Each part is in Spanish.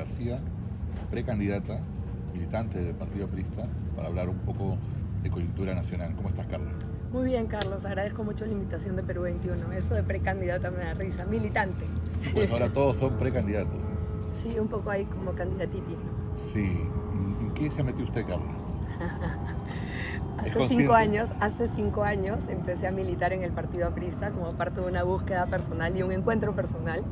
García, precandidata, militante del Partido Aprista, para hablar un poco de coyuntura nacional. ¿Cómo estás, Carla? Muy bien, Carlos, agradezco mucho la invitación de Perú 21. Eso de precandidata me da risa. Militante. Pues ahora todos son precandidatos. Sí, un poco ahí como candidatiti. Sí. ¿En qué se metió usted, Carla? Hace 5 años empecé a militar en el Partido Aprista como parte de una búsqueda personal y un encuentro personal.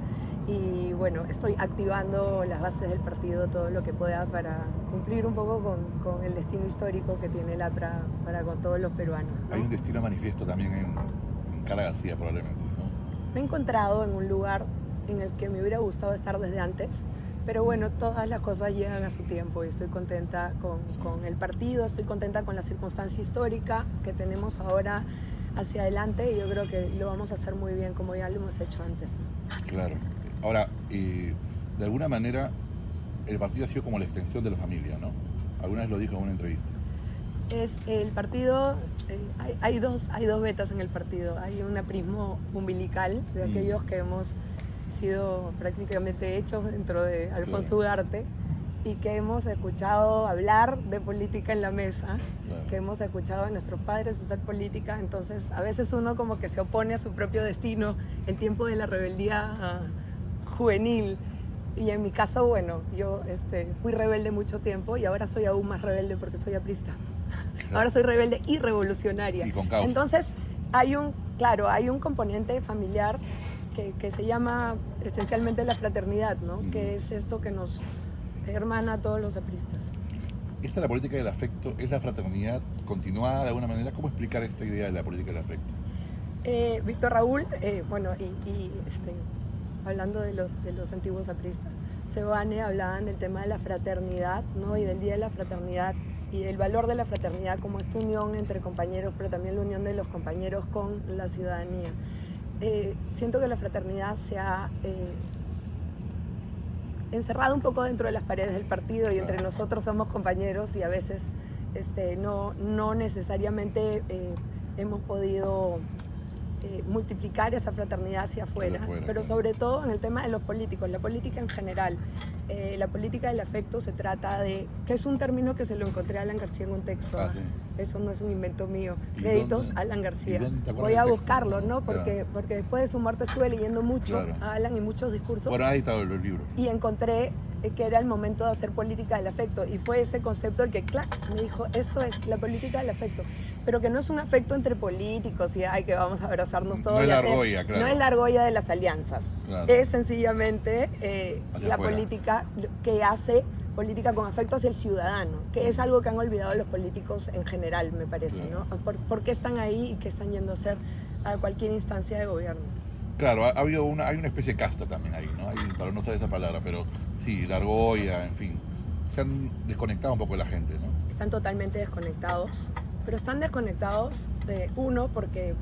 Y bueno, estoy activando las bases del partido todo lo que pueda para cumplir un poco con el destino histórico que tiene el APRA para con todos los peruanos, ¿no? Hay un destino manifiesto también en Carla García, probablemente, ¿no? Me he encontrado en un lugar en el que me hubiera gustado estar desde antes, pero bueno, todas las cosas llegan a su tiempo y estoy contenta con el partido, estoy contenta con la circunstancia histórica que tenemos ahora hacia adelante y yo creo que lo vamos a hacer muy bien como ya lo hemos hecho antes. Claro. Ahora, de alguna manera, el partido ha sido como la extensión de la familia, ¿no? Alguna vez lo dijo en una entrevista. Es el partido, hay dos vetas en el partido. Hay un aprismo umbilical de aquellos que hemos sido prácticamente hechos dentro de Alfonso Ugarte y que hemos escuchado hablar de política en la mesa, que hemos escuchado a nuestros padres hacer política. Entonces, a veces uno como que se opone a su propio destino, el tiempo de la rebeldía juvenil. Y en mi caso, bueno, yo fui rebelde mucho tiempo y ahora soy aún más rebelde porque soy aprista. Ahora soy rebelde y revolucionaria. Y con causa. Entonces, hay un componente familiar que se llama esencialmente la fraternidad, ¿no? Que es esto que nos hermana a todos los apristas. Esta es la política del afecto, es la fraternidad continuada de alguna manera. ¿Cómo explicar esta idea de la política del afecto? Víctor Raúl, hablando de los antiguos apristas, Seoane hablaban del tema de la fraternidad, ¿no? Y del Día de la Fraternidad y el valor de la fraternidad como esta unión entre compañeros, pero también la unión de los compañeros con la ciudadanía. Siento que la fraternidad se ha encerrado un poco dentro de las paredes del partido y entre nosotros somos compañeros y a veces no necesariamente hemos podido multiplicar esa fraternidad hacia afuera, pero sobre todo en el tema de los políticos, la política en general. La política del afecto se trata de, que es un término que se lo encontré a Alan García en un texto, sí. Eso no es un invento mío, créditos Alan García. Voy a buscarlo, ¿no? Porque después de su muerte estuve leyendo mucho a Alan y muchos discursos. Bueno, ahí está el libro. Y encontré que era el momento de hacer política del afecto y fue ese concepto el que, clac, me dijo, esto es la política del afecto, pero que no es un afecto entre políticos y ay, que vamos a abrazarnos todos. No es la argolla, claro. No es la argolla de las alianzas, es sencillamente la política que hace política con afecto hacia el ciudadano, que es algo que han olvidado los políticos en general, me parece, ¿no? ¿Por qué están ahí y qué están yendo a hacer a cualquier instancia de gobierno? Claro, hay una especie de casta también ahí, ¿no? Para no usar esa palabra, pero sí, la argolla, en fin. Se han desconectado un poco de la gente, ¿no? Están totalmente desconectados, pero están desconectados uno porque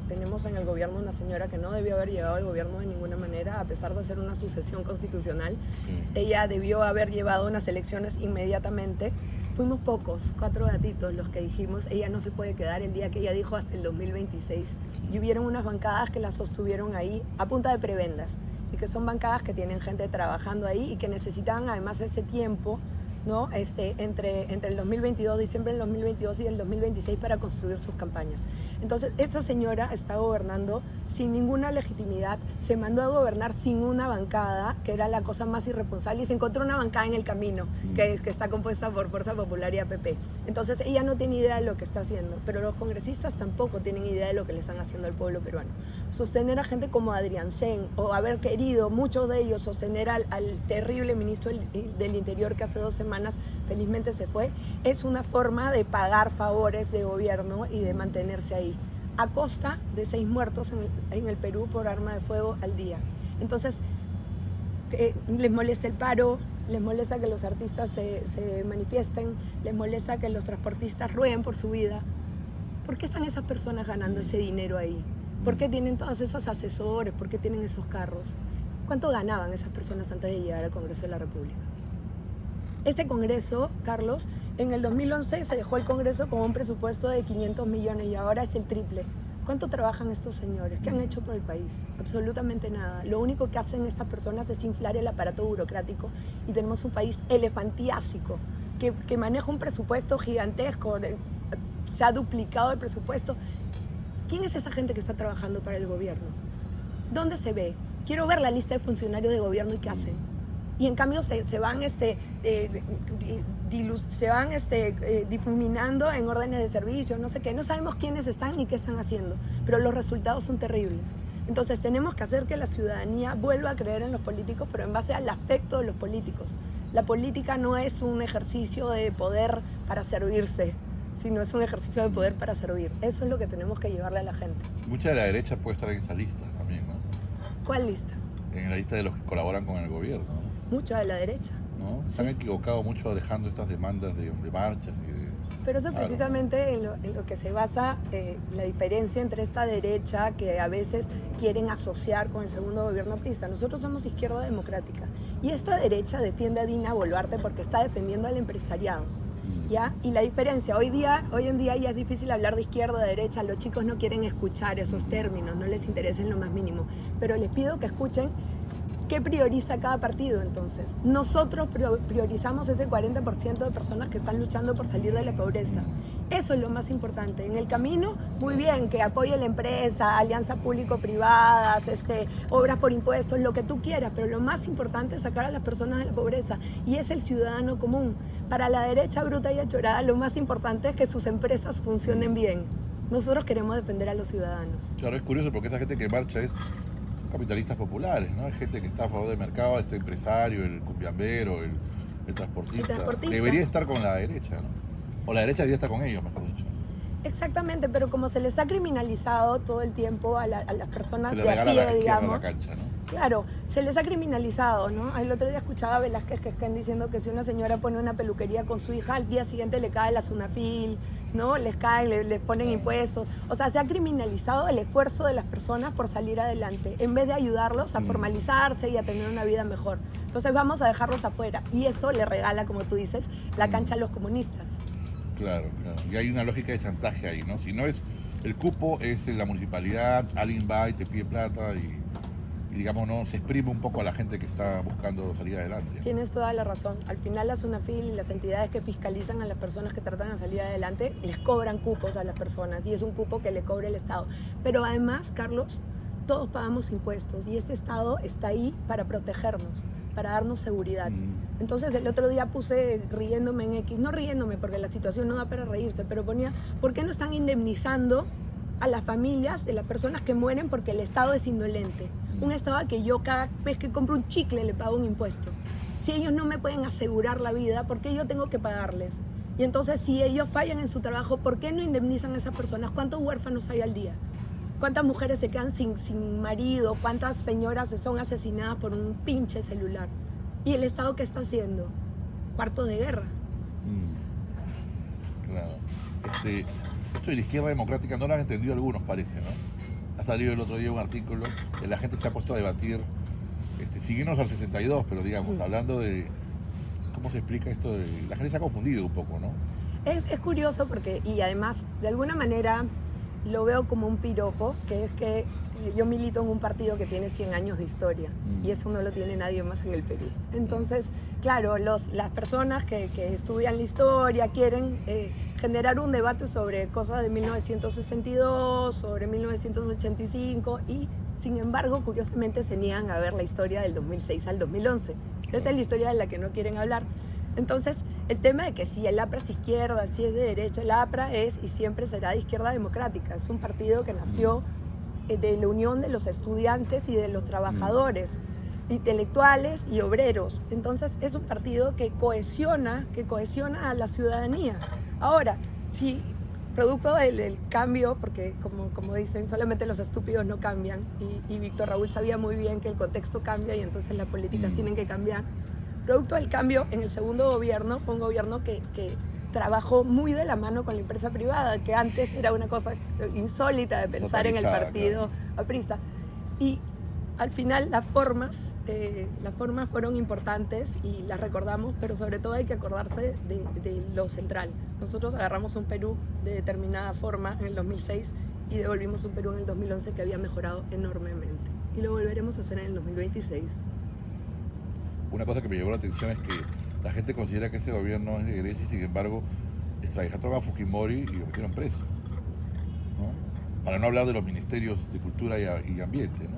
tenemos en el gobierno una señora que no debió haber llegado al gobierno de ninguna manera, a pesar de ser una sucesión constitucional. Ella debió haber llevado unas elecciones inmediatamente. Fuimos pocos, 4 gatitos los que dijimos, ella no se puede quedar el día que ella dijo hasta el 2026. Y hubieron unas bancadas que la sostuvieron ahí a punta de prebendas y que son bancadas que tienen gente trabajando ahí y que necesitaban además ese tiempo, ¿no? Entre el 2022, diciembre del 2022 y el 2026 para construir sus campañas. Entonces, esta señora está gobernando sin ninguna legitimidad, se mandó a gobernar sin una bancada, que era la cosa más irresponsable, y se encontró una bancada en el camino, que está compuesta por Fuerza Popular y APP. Entonces, ella no tiene idea de lo que está haciendo, pero los congresistas tampoco tienen idea de lo que le están haciendo al pueblo peruano. Sostener a gente como Adrián Sen, o haber querido, muchos de ellos, sostener al terrible ministro del Interior que hace 2 semanas felizmente se fue, es una forma de pagar favores de gobierno y de mantenerse ahí, a costa de 6 muertos en el Perú por arma de fuego al día. Entonces, les molesta el paro, les molesta que los artistas se manifiesten, les molesta que los transportistas rueguen por su vida. ¿Por qué están esas personas ganando ese dinero ahí? ¿Por qué tienen todos esos asesores? ¿Por qué tienen esos carros? ¿Cuánto ganaban esas personas antes de llegar al Congreso de la República? Este Congreso, Carlos, en el 2011 se dejó el Congreso con un presupuesto de 500 millones y ahora es el triple, ¿Cuánto trabajan estos señores? ¿Qué han hecho por el país? Absolutamente nada. Lo único que hacen estas personas es inflar el aparato burocrático y tenemos un país elefantiásico que maneja un presupuesto gigantesco, se ha duplicado el presupuesto. ¿Quién es esa gente que está trabajando para el gobierno? ¿Dónde se ve? Quiero ver la lista de funcionarios de gobierno y qué hacen. Y en cambio se van difuminando en órdenes de servicio, no sé qué. No sabemos quiénes están ni qué están haciendo, pero los resultados son terribles. Entonces tenemos que hacer que la ciudadanía vuelva a creer en los políticos, pero en base al afecto de los políticos. La política no es un ejercicio de poder para servirse, sino es un ejercicio de poder para servir. Eso es lo que tenemos que llevarle a la gente. Mucha de la derecha puede estar en esa lista también, ¿no? ¿Cuál lista? En la lista de los que colaboran con el gobierno, ¿no? Mucha de la derecha. ¿No? Se han equivocado mucho dejando estas demandas de marchas y de... Pero eso precisamente en lo que se basa la diferencia entre esta derecha que a veces quieren asociar con el segundo gobierno aprista. Nosotros somos izquierda democrática y esta derecha defiende a Dina Boluarte porque está defendiendo al empresariado. ¿Ya? Y la diferencia, hoy en día ya es difícil hablar de izquierda o de derecha, los chicos no quieren escuchar esos términos, no les interesa en lo más mínimo, pero les pido que escuchen qué prioriza cada partido entonces. Nosotros priorizamos ese 40% de personas que están luchando por salir de la pobreza. Eso es lo más importante. En el camino, muy bien, que apoye la empresa, alianzas público-privadas, obras por impuestos, lo que tú quieras, pero lo más importante es sacar a las personas de la pobreza y es el ciudadano común. Para la derecha bruta y achorada, lo más importante es que sus empresas funcionen bien. Nosotros queremos defender a los ciudadanos. Claro, es curioso porque esa gente que marcha es capitalistas populares, ¿no? Es gente que está a favor del mercado, este empresario, el cumbiambero, el transportista. Debería estar con la derecha, ¿no? O la derecha debería estar con ellos, mejor dicho. Exactamente, pero como se les ha criminalizado todo el tiempo a las personas de a pie, digamos. La cancha, ¿no? Claro, se les ha criminalizado, ¿no? El otro día escuchaba a Velázquez que están diciendo que si una señora pone una peluquería con su hija, al día siguiente le cae la Sunafil, ¿no? Les caen, les ponen impuestos. O sea, se ha criminalizado el esfuerzo de las personas por salir adelante, en vez de ayudarlos a formalizarse y a tener una vida mejor. Entonces vamos a dejarlos afuera. Y eso le regala, como tú dices, la cancha a los comunistas. Claro. Y hay una lógica de chantaje ahí, ¿no? Si no es el cupo, es la municipalidad, alguien va y te pide plata y digamos, no se exprime un poco a la gente que está buscando salir adelante. Tienes toda la razón. Al final la SUNAFIL y las entidades que fiscalizan a las personas que tratan de salir adelante les cobran cupos a las personas y es un cupo que le cobra el Estado. Pero además, Carlos, todos pagamos impuestos y este Estado está ahí para protegernos, para darnos seguridad. Entonces el otro día puse riéndome en X, no riéndome porque la situación no da para reírse, pero ponía, ¿por qué no están indemnizando a las familias de las personas que mueren porque el Estado es indolente? Un Estado al que yo cada vez que compro un chicle le pago un impuesto. Si ellos no me pueden asegurar la vida, ¿por qué yo tengo que pagarles? Y entonces si ellos fallan en su trabajo, ¿por qué no indemnizan a esas personas? ¿Cuántos huérfanos hay al día? ¿Cuántas mujeres se quedan sin marido? ¿Cuántas señoras son asesinadas por un pinche celular? ¿Y el Estado qué está haciendo? Cuarto de guerra. Claro. Esto de la izquierda democrática no lo han entendido algunos, parece, ¿no? Ha salido el otro día un artículo que la gente se ha puesto a debatir, siguiéndonos al 62, pero digamos, hablando de cómo se explica esto de... La gente se ha confundido un poco, ¿no? Es curioso porque, y además, de alguna manera lo veo como un piropo, que es que yo milito en un partido que tiene 100 años de historia y eso no lo tiene nadie más en el Perú. Entonces, claro, las personas que estudian la historia quieren generar un debate sobre cosas de 1962, sobre 1985 y, sin embargo, curiosamente se niegan a ver la historia del 2006 al 2011. Esa es la historia de la que no quieren hablar. Entonces, el tema de que si el APRA es izquierda, si es de derecha, el APRA es y siempre será de izquierda democrática. Es un partido que nació de la unión de los estudiantes y de los trabajadores, intelectuales y obreros. Entonces, es un partido que cohesiona a la ciudadanía. Ahora, si producto del cambio, porque como dicen, solamente los estúpidos no cambian, y Víctor Raúl sabía muy bien que el contexto cambia y entonces las políticas tienen que cambiar. Producto del cambio, en el segundo gobierno, fue un gobierno que trabajó muy de la mano con la empresa privada, que antes era una cosa insólita de pensar en el partido aprista. Y al final las formas fueron importantes y las recordamos, pero sobre todo hay que acordarse de lo central. Nosotros agarramos un Perú de determinada forma en el 2006 y devolvimos un Perú en el 2011 que había mejorado enormemente. Y lo volveremos a hacer en el 2026. Una cosa que me llamó la atención es que la gente considera que ese gobierno es de derecha y sin embargo extraditaron a Fujimori y lo metieron preso, ¿no? Para no hablar de los ministerios de Cultura y Ambiente, ¿no?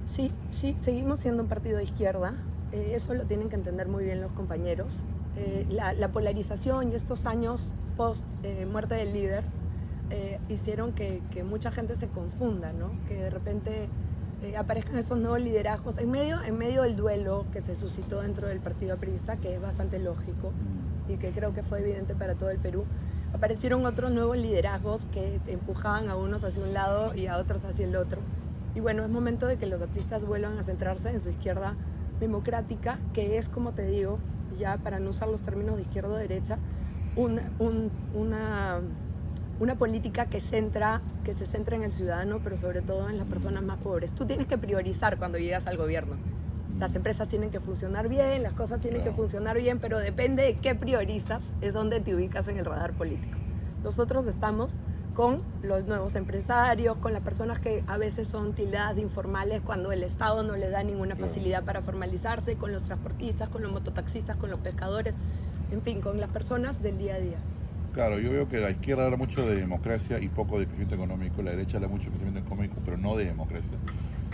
Sí, seguimos siendo un partido de izquierda. Eso lo tienen que entender muy bien los compañeros. La polarización y estos años post muerte del líder hicieron que mucha gente se confunda, ¿no? Que de repente aparezcan esos nuevos liderazgos en medio del duelo que se suscitó dentro del partido aprista, que es bastante lógico y que creo que fue evidente para todo el Perú. Aparecieron otros nuevos liderazgos que empujaban a unos hacia un lado y a otros hacia el otro. Y bueno, es momento de que los apristas vuelvan a centrarse en su izquierda democrática, que es, como te digo, ya para no usar los términos de izquierda o derecha, una política que se centra en el ciudadano, pero sobre todo en las personas más pobres. Tú tienes que priorizar cuando llegas al gobierno. Las empresas tienen que funcionar bien, las cosas tienen que funcionar bien, pero depende de qué priorizas, es donde te ubicas en el radar político. Nosotros estamos con los nuevos empresarios, con las personas que a veces son tildadas de informales cuando el Estado no les da ninguna facilidad para formalizarse, con los transportistas, con los mototaxistas, con los pescadores, en fin, con las personas del día a día. Claro, yo veo que la izquierda habla mucho de democracia y poco de crecimiento económico, la derecha habla mucho de crecimiento económico, pero no de democracia.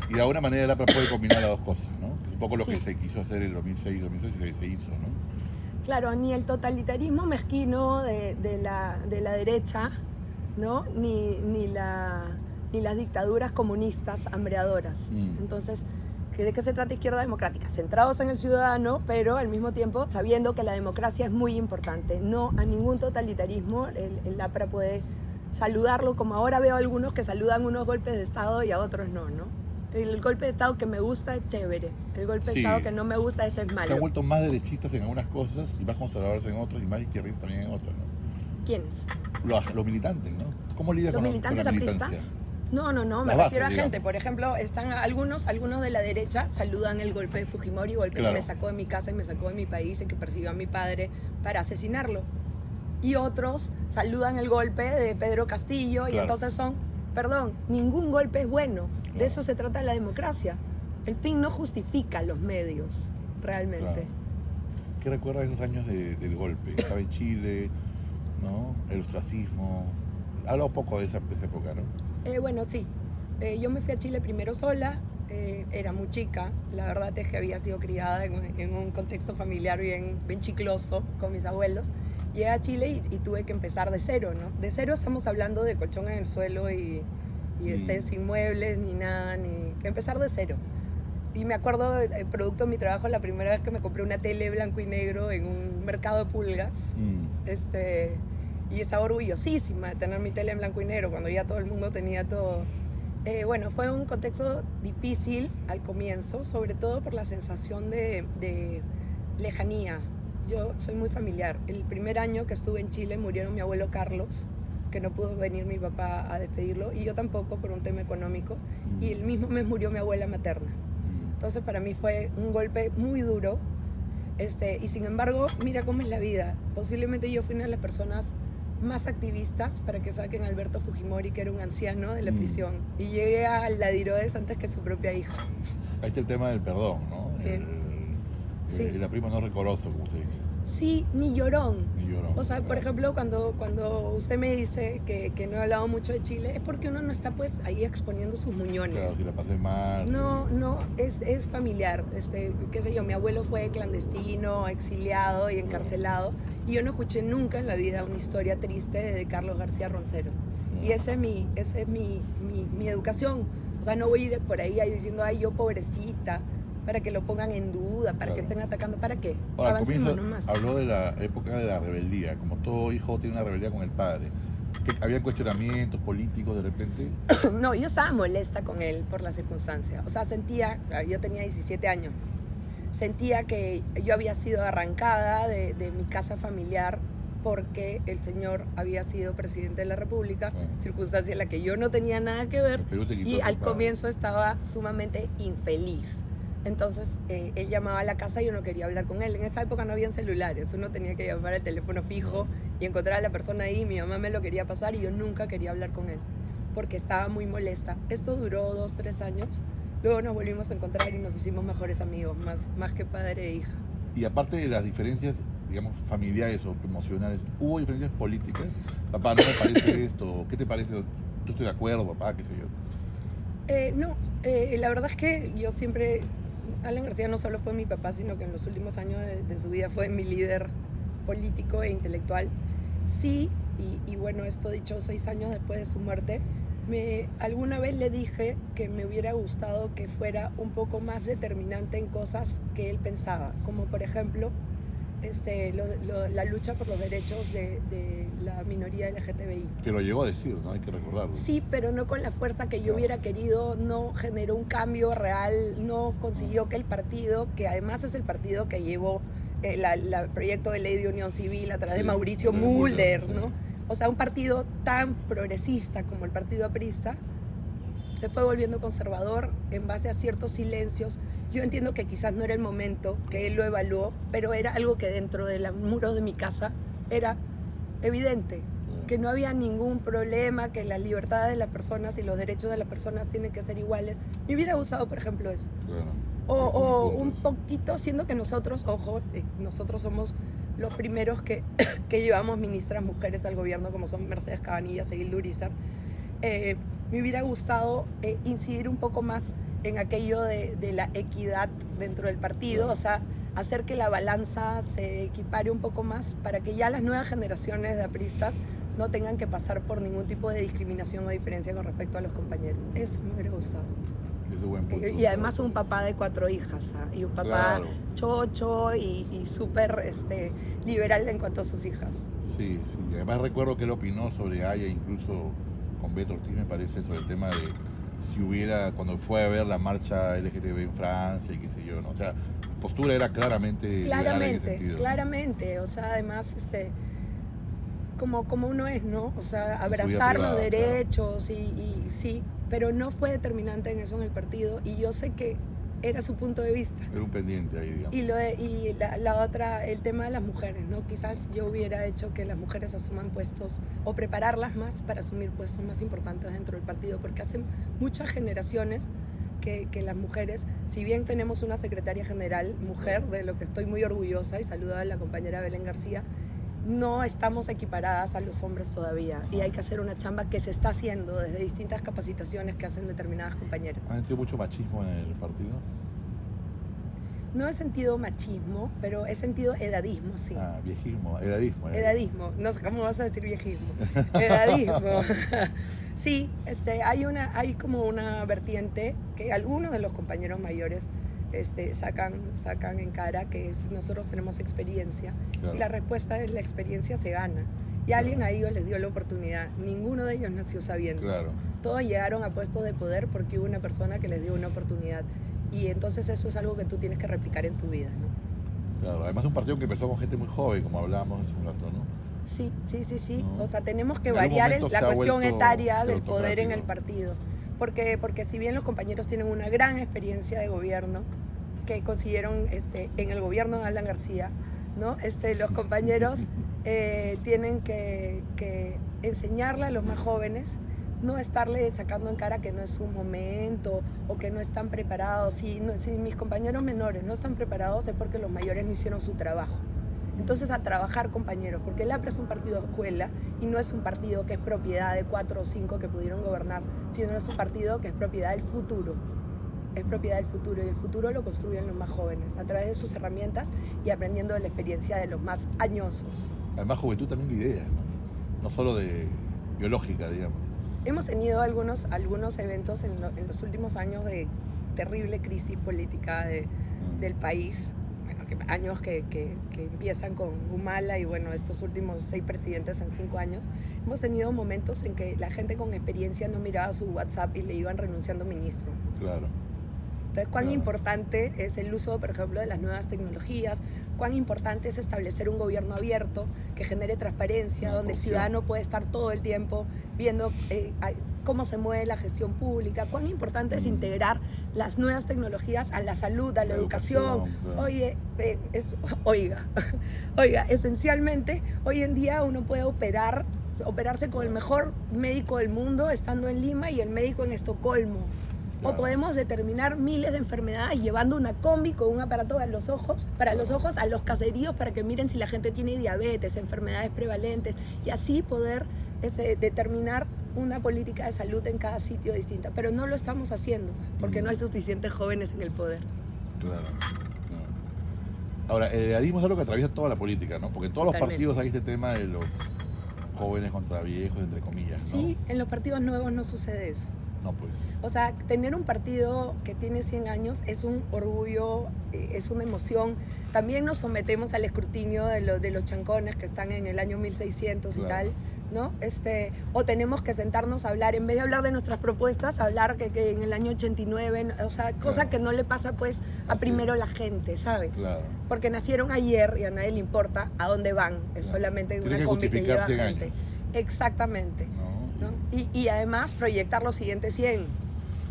Y de alguna manera el APRA puede combinar las dos cosas, ¿no? Es un poco lo que se quiso hacer en el 2006 y se hizo, ¿no? Claro, ni el totalitarismo mezquino de la derecha, ¿no? Ni las dictaduras comunistas hambreadoras. Entonces, ¿de qué se trata izquierda democrática? Centrados en el ciudadano, pero al mismo tiempo sabiendo que la democracia es muy importante. No a ningún totalitarismo el APRA puede saludarlo, como ahora veo algunos que saludan unos golpes de Estado y a otros no, ¿no? El golpe de Estado que me gusta es chévere, el golpe de Estado que no me gusta ese es malo. Se han vuelto más derechistas en algunas cosas y más conservadores en otras y más izquierdistas también en otras, ¿no? ¿Quiénes? Los militantes, ¿no? ¿Cómo lidian con la militancia? ¿Apristas? No, me refiero a gente. Por ejemplo, están algunos de la derecha saludan el golpe de Fujimori, golpe que me sacó de mi casa y me sacó de mi país y que persiguió a mi padre para asesinarlo. Y otros saludan el golpe de Pedro Castillo y entonces ningún golpe es bueno. De eso se trata la democracia. El fin no justifica los medios, realmente. Claro. ¿Qué recuerdas de esos años del golpe? Estaba en Chile, ¿no? El ostracismo. Habla un poco de esa época, ¿no? Bueno, sí. Yo me fui a Chile primero sola. Era muy chica. La verdad es que había sido criada en un contexto familiar bien chicloso con mis abuelos. Llegué a Chile y tuve que empezar de cero, ¿no? De cero estamos hablando de colchón en el suelo y sin muebles ni nada, ni empezar de cero. Y me acuerdo, producto de mi trabajo, la primera vez que me compré una tele blanco y negro en un mercado de pulgas. Y estaba orgullosísima de tener mi tele en blanco y negro cuando ya todo el mundo tenía todo. Bueno, fue un contexto difícil al comienzo, sobre todo por la sensación de lejanía. Yo soy muy familiar. El primer año que estuve en Chile murieron mi abuelo Carlos, que no pudo venir mi papá a despedirlo, y yo tampoco por un tema económico. Y el mismo mes murió mi abuela materna. Entonces para mí fue un golpe muy duro. Y sin embargo, mira cómo es la vida. Posiblemente yo fui una de las personas más activistas para que saquen a Alberto Fujimori, que era un anciano, de la prisión. Y llegué a Ladiroes antes que su propia hija. Ahí está el tema del perdón, ¿no? Sí. La prima no recoroso, como se dice. Sí, ni llorón. O sea, claro. por ejemplo, cuando usted me dice que no he hablado mucho de Chile, es porque uno no está pues ahí exponiendo sus muñones. Claro, si la pasé mal. No, es familiar. Qué sé yo, mi abuelo fue clandestino, exiliado y encarcelado, y yo no escuché nunca en la vida una historia triste de Carlos García Ronceros. Y esa es mi educación. O sea, no voy a ir por ahí diciendo, ay, yo pobrecita, para que lo pongan en duda, para que estén atacando, ¿para qué? Ahora, al comienzo nomás. habló de la época de la rebeldía, como todo hijo tiene una rebeldía con el padre. ¿Había cuestionamientos políticos de repente? No, yo estaba molesta con él por la circunstancia. O sea, yo tenía 17 años, sentía que yo había sido arrancada de mi casa familiar porque el señor había sido presidente de la República, circunstancia en la que yo no tenía nada que ver, y al comienzo estaba sumamente infeliz. Entonces él llamaba a la casa y yo no quería hablar con él. En esa época no habían celulares, uno tenía que llamar al teléfono fijo y encontrar a la persona ahí. Mi mamá me lo quería pasar y yo nunca quería hablar con él. porque estaba muy molesta. Esto duró 2, 3 años. Luego nos volvimos a encontrar y nos hicimos mejores amigos, más que padre e hija. Y aparte de las diferencias, digamos, familiares o emocionales, ¿hubo diferencias políticas? Papá, no me parece esto, ¿qué te parece? Yo estoy de acuerdo, papá, qué sé yo. No, la verdad es que yo siempre, Alan García no solo fue mi papá, sino que en los últimos años de su vida fue mi líder político e intelectual. Sí, y bueno, esto dicho 6 años después de su muerte, alguna vez le dije que me hubiera gustado que fuera un poco más determinante en cosas que él pensaba, como por ejemplo la lucha por los derechos de la minoría LGTBI. Que lo llegó a decir, ¿no? Hay que recordarlo. Sí, pero no con la fuerza que yo hubiera querido, no generó un cambio real, no consiguió que el partido, que además es el partido que llevó el proyecto de ley de unión civil a través de Mauricio Mulder, ¿no? O sea, un partido tan progresista como el partido aprista se fue volviendo conservador en base a ciertos silencios. Yo entiendo que quizás no era el momento que él lo evaluó, pero era algo que dentro de los muros de mi casa era evidente, que no había ningún problema, que las libertades de las personas y los derechos de las personas tienen que ser iguales. Me hubiera gustado, por ejemplo, eso. O un poquito, siendo que nosotros, ojo, nosotros somos los primeros que llevamos ministras mujeres al gobierno, como son Mercedes Cabanillas e Hilda Urizar. Me hubiera gustado incidir un poco más en aquello de la equidad dentro del partido, o sea, hacer que la balanza se equipare un poco más para que ya las nuevas generaciones de apristas no tengan que pasar por ningún tipo de discriminación o diferencia con respecto a los compañeros. Eso me hubiera gustado. Ese buen punto, y además un papá de 4 hijas, y un papá chocho y súper liberal en cuanto a sus hijas. Sí, sí. Además recuerdo que él opinó sobre Haya, incluso con Beto Ortiz, me parece, sobre el tema de si hubiera, cuando fue a ver la marcha LGTB en Francia y qué sé yo, ¿no? O sea, su postura era claramente liberal en ese sentido, claramente, ¿no? O sea, además, como uno es, ¿no? O sea, abrazar los derechos, claro. y sí, pero no fue determinante en eso en el partido, y yo sé que era su punto de vista. Era un pendiente ahí, digamos. Y la otra, el tema de las mujeres, ¿no? Quizás yo hubiera hecho que las mujeres asuman puestos, o prepararlas más para asumir puestos más importantes dentro del partido, porque hace muchas generaciones que las mujeres, si bien tenemos una secretaria general mujer, de lo que estoy muy orgullosa, y saludo a la compañera Belén García, no estamos equiparadas a los hombres todavía, y hay que hacer una chamba que se está haciendo desde distintas capacitaciones que hacen determinadas compañeras. ¿Has sentido mucho machismo en el partido? No he sentido machismo, pero he sentido edadismo, sí. Viejismo, edadismo. Edadismo, no sé cómo vas a decir viejismo. Edadismo. Sí, hay como una vertiente que algunos de los compañeros mayores sacan en cara, que es: nosotros tenemos experiencia, claro. Y la respuesta es: la experiencia se gana. Y alguien a ellos les dio la oportunidad. Ninguno de ellos nació sabiendo. Claro. Todos llegaron a puestos de poder porque hubo una persona que les dio una oportunidad. Y entonces eso es algo que tú tienes que replicar en tu vida, ¿no? Claro, además es un partido que empezó con gente muy joven, como hablábamos hace un rato, ¿no? Sí. ¿No? O sea, tenemos que en variar la cuestión etaria del poder en el partido. Porque si bien los compañeros tienen una gran experiencia de gobierno, que consiguieron en el gobierno de Alan García, ¿no? Los compañeros tienen que enseñarle a los más jóvenes, no estarle sacando en cara que no es su momento o que no están preparados. Si mis compañeros menores no están preparados, es porque los mayores no hicieron su trabajo. Entonces, a trabajar, compañeros, porque el APRA es un partido de escuela y no es un partido que es propiedad de 4 o 5 que pudieron gobernar, sino es un partido que es propiedad del futuro. Es propiedad del futuro, y el futuro lo construyen los más jóvenes a través de sus herramientas y aprendiendo de la experiencia de los más añosos. Además, juventud también de ideas, ¿no? No solo de biológica, digamos. Hemos tenido algunos eventos en los últimos años de terrible crisis política del país. Bueno, años que empiezan con Humala y bueno, estos últimos 6 presidentes en 5 años. Hemos tenido momentos en que la gente con experiencia no miraba su WhatsApp y le iban renunciando ministros, ¿no? Claro. Entonces, cuán importante es el uso, por ejemplo, de las nuevas tecnologías, cuán importante es establecer un gobierno abierto que genere transparencia, donde el ciudadano puede estar todo el tiempo viendo cómo se mueve la gestión pública, cuán importante es integrar las nuevas tecnologías a la salud, a la educación. Claro. Oiga, esencialmente, hoy en día uno puede operar operarse con el mejor médico del mundo estando en Lima y el médico en Estocolmo. Claro. O podemos determinar miles de enfermedades llevando una combi con un aparato para los ojos a los caseríos para que miren si la gente tiene diabetes, enfermedades prevalentes y así poder determinar una política de salud en cada sitio distinta. Pero no lo estamos haciendo porque no hay suficientes jóvenes en el poder. Claro. Ahora, el edadismo es algo que atraviesa toda la política, ¿no? Porque en todos los partidos hay este tema de los jóvenes contra viejos, entre comillas, ¿no? Sí, en los partidos nuevos no sucede eso. No, pues. O sea, tener un partido que tiene 100 años es un orgullo, es una emoción. También nos sometemos al escrutinio de los chancones que están en el año 1600 y tal, ¿no? O tenemos que sentarnos a hablar, en vez de hablar de nuestras propuestas, hablar que en el año 89, o sea, cosa que no le pasa pues a primero la gente, ¿sabes? Claro. Porque nacieron ayer y a nadie le importa a dónde van, es solamente una combi que lleva gente. Años. Exactamente. ¿No? Y además proyectar los siguientes 100,